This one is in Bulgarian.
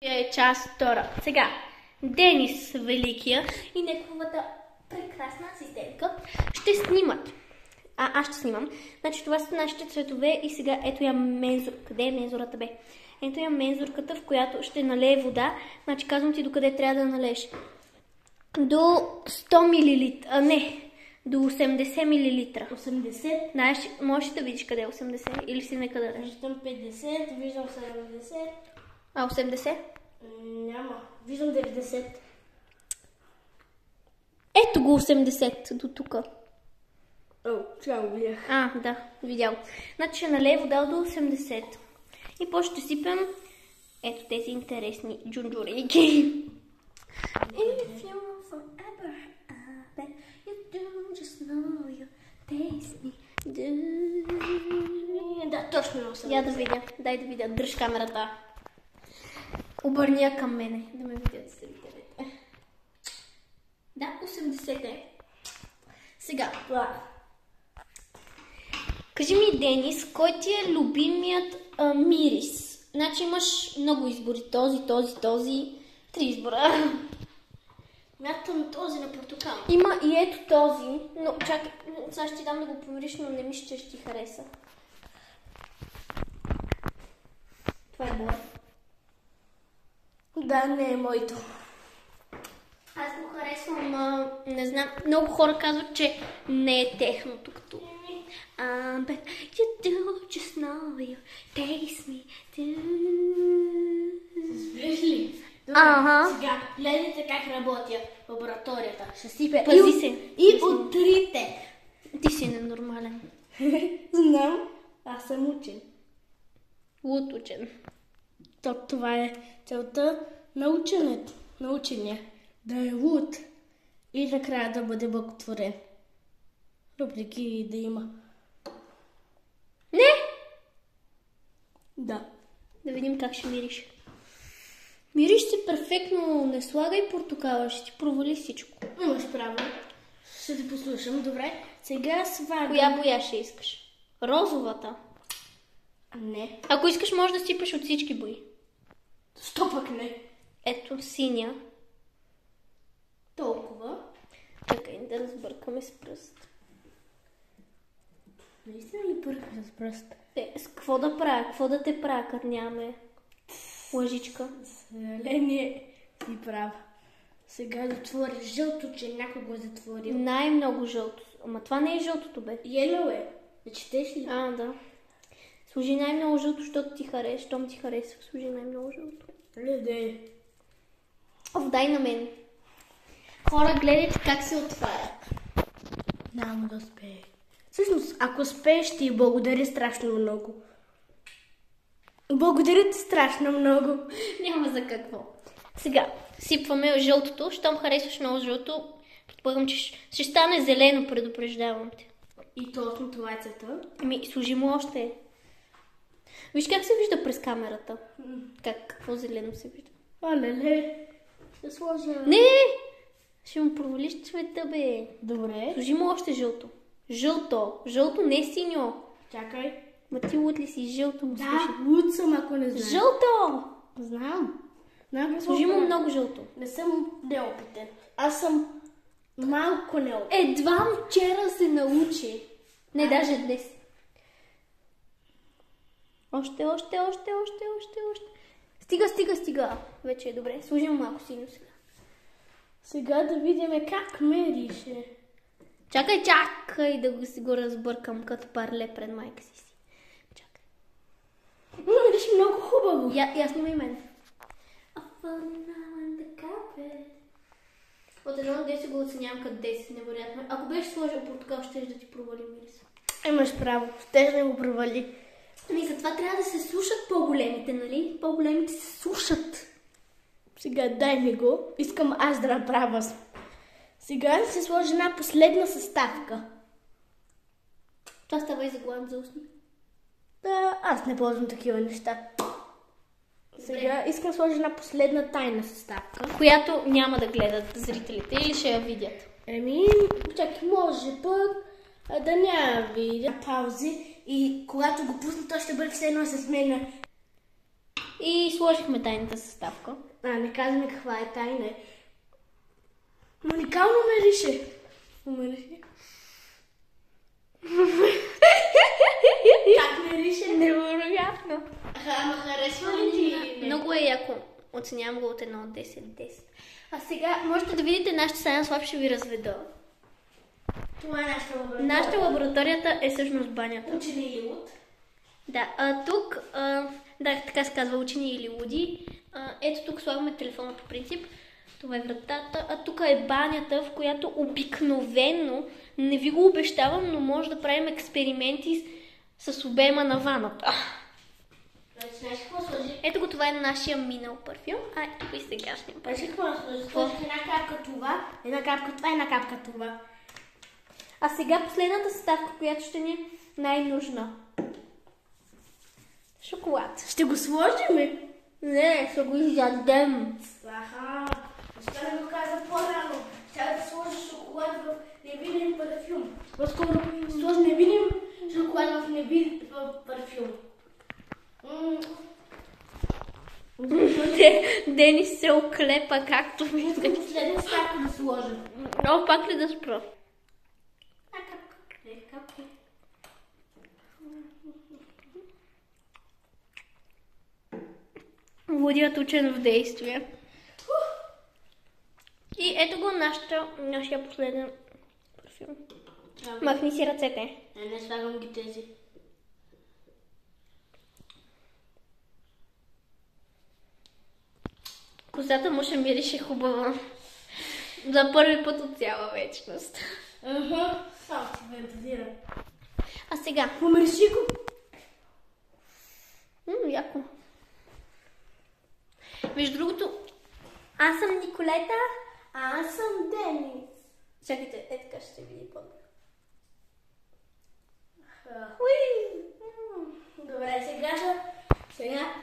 Е част втора. Сега, Денис Великия и неговата прекрасна асистентка ще снимат. Аз ще снимам. Значи това са нашите цветове и сега ето я мензур. Къде е мензурата бе? Ето я мензурката, в която ще налее вода. Значи казвам ти докъде трябва да налееш. До 100 мл. Не, до 80 мл. 80? Знаеш, можеш да видиш къде е 80 или си некъде. Виждам 50, виждам 70. 80? Няма. Виждам 90. Ето го 80 до тук. Сега го видях. Да, видял. Значи ще налее вода до 80. И после ще сипем ето тези интересни джунджурейки. If you want forever, I bet you don't just know you taste me. Да, точно на 80. Я да видя. Дай да видя. Дръж камерата. Обърни я към мене. Да ме видят зрителите. Да, 80 е. Сега. Кажи ми, Денис, кой ти е любимият мирис? Значи имаш много избори. Този. 3 избора. Мятам този на портокал. Има и ето този. Но чакай, сега ще ти дам да го помириш, но не мисля, че ще ти хареса. Това е моят. Да, не е моето. Аз го харесвам, не знам, много хора казват, че не е техното като. But you do just know you taste me. Виж ли? Сега, гледайте как работя в лабораторията. Ще сипе. Пази се. И утрите. Ти си ненормален. Знам. Аз съм учен. Луд учен. Това е целта на ученето. На учения. Да е луд. И накрая да бъде благотворен. Въпреки да има. Не! Да. Да видим как ще мириш. Мириш се перфектно, не слагай портокала, ще ти провали всичко. Имаш право. Ще те послушам. Добре. Сега слагам. Коя боя ще искаш? Розовата? Не. Ако искаш, може да сипаш от всички бои. Що пък не? Ето синя. Толкова. Чакай да разбъркаме с пръст. Наистина ли бъркаш с пръст? С какво да правя? Какво да те правя, като нямаме лъжичка? Съжаление си права. Сега затвори жълто, че някой го е затворил. Най-много жълто. Ама това не е жълтото, бе. Yellow е. Да четеш ли? Да. Служи най-много жълто, защото ти харесва. Щом ти харесва, служи най-много жълто. Леде. Дай на мен. Хора, гледайте как се отваря. Няма да успее. Всъщност, ако успееш, ще ти благодаря страшно много. Благодаря ти страшно много. Няма за какво. Сега, сипваме жълтото. Щом харесваш много жълто, предполагам, че ще стане зелено, предупреждавам те. И точно това е целта. Служи му още. Виж как се вижда през камерата. Какво зелено се вижда. Леле. Ще сложа... Не! Ще му провалиш цвета, бе. Добре. Служи му още жълто. Жълто, не синьо. Чакай. Ма ти луд ли си? Жълто му служи. Да, луд съм, ако не знаеш. Жълто! Знам. Служи му много жълто. Не съм неопитен. Аз съм малко неопитен. Едва вчера се научи. Не, даже днес. Още. Стига. Вече е добре. Служи му малко синьо сега. Сега да видим как мерише. Чакай да си го разбъркам като парле пред майка си. Чакай. Мериш много хубаво. Я снимай мен. От 1 до 10 го оценявам като 10, невероятно. Ако беше сложил портокал, ще да ти провали мириса. Имаш право, ще да го провали. Затова трябва да се слушат по-големите, нали? По-големите се слушат. Сега дай ми го. Искам аз да направя. Сега да се сложи една последна съставка. Това става и за главен за устни. Да, аз не ползвам такива неща. Сега искам да сложа една последна тайна съставка. Която няма да гледат зрителите или ще я видят? Чакай, може пък да няма видят паузи и когато го пусна, то ще бъде все едно с мен. И сложихме тайната съставка. Не казваме каква е тайна. Уникално мирише. Как мирише? Невероятно. Ама харесва ли ти? Много е яко. Оценявам го от 1 от 10. 10. А сега можете да видите нашата Science Lab, ще ви разведа. Това е нашата лаборатория. Нашата лабораторията е всъщност банята. Учени или луд? Да, тук, да, така се казва учени или луди. Ето тук слагаме телефона по принцип. Това е вратата, а тук е банята, в която обикновено, не ви го обещавам, но може да правим експерименти с обема на ваната. Знаеш какво сложи? Ето го, това е нашия минал парфюм, а ето и сегашния парфюм. Знаеш какво сложи? Сложих една капка това, една капка това и една капка това. А сега последната съставка, която ще ни е най-нужна. Шоколад. Ще го сложим? Не, ще го изядем. Аха, защо не го каза по-рано? Трябва да сложиш шоколад в невидим парфюм. По-скоро сложи невидим шоколад в невидим парфюм. Денис се оклепа, както виждате. Следен стака да сложим. Много пак ли да спра? Капка. Лудият учен в действие. И ето го нашия последен парфюм. Махни си ръцете. Не слагам ги тези. Косата му ще мирише хубаво. За първи път от цяла вечност. Само си фантазирам. А сега. Помириши го. Яко. Между другото, аз съм Николета, А аз съм Денис. чакайте, така ще се види по-добре. Добре, сега